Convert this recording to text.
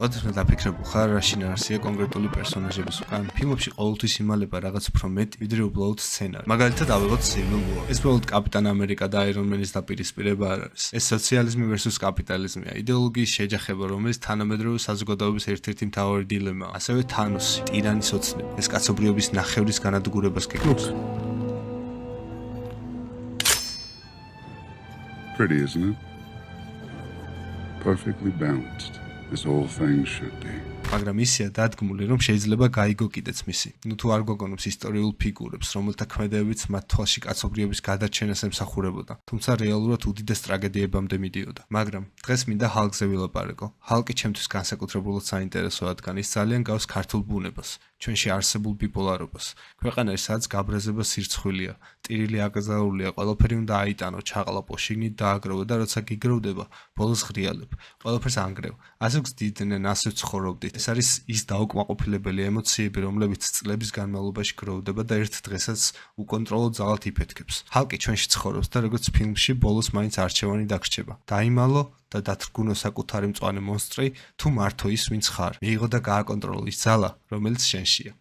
ოდესმე დაფიქრებულ ხარ, რა შინაარსია კონკრეტული პერსონაჟების უკან. ფილმებში ყოველთვის იმალება რაღაც უფრო მეტი, ვიდრე უბრალოდ სცენარი. მაგალითად, ავიღოთ Civil War. ეს უბრალოდ კაპიტან ამერიკა და Iron Man-ის დაპირისპირება არ არის. ეს სოციალიზმი versus კაპიტალიზმია. იდეოლოგიის შეჯახება, რომელიც თანამედროვე საზოგადოების ერთ-ერთი მთავარი დილემაა. ასევე თანოსი, ტირანის ოცნება. ეს კაცობრიობის ნახევრის განადგურებას გეკუთვნის. Pretty, isn't it? Perfectly balanced, as all things should be. მაგრამ ისია დადგმული, რომ შეიძლება გაიგო კიდეც მისი. ნუ თუ არ გოგონობს ისტორიულ ფიგურებს, რომელთა ქმედებიც მათ თვალში კაცობრიობის გადარჩენას ემსახურებოდა. თუმცა რეალურად უდიდეს ტრაგედიებამდე მიდიოდა. მაგრამ დღეს მინდა ჰალკზე ვილაპარაკო. ჰალკი ჩემთვის განსაკუთრებულად საინტერესო რადგან ის ძალიან გავს ქართულ ბუნებას, ჩვენში არსებულ ბიპოლარობას. ქვეყანაში სადაც გაბრაზება სირცხვილია, ტირილი აკრძალულია, ყველაფერი უნდა აიტანო, ჩაყლაპო, შიგნით დააგროვო და როცა გიგროვდება, ბოლოს ღრიალებ. ყველაფერს ანგრევ. ასე გძდიდნენ, ასე ცხოვრობდით. ეს არის ის დაუკმაყოფილებელი ემოციები, რომლებიც წლების განმავლობაში გროვდება და ერთ დღესაც უკონტროლო ძალად იფეთქებს. ჰალკი ჩვენში ცხოვრობს და როგორც ფილმში, ბოლოს მაინც არჩევანი დაგრჩება. დაიმალო და დათრგუნო საკუთარი მწვანე მონსტრი, თუ მართო ის, ვინც ხარ. მიიღო და გააკონტროლო ის ძალა, რომელიც შენშია.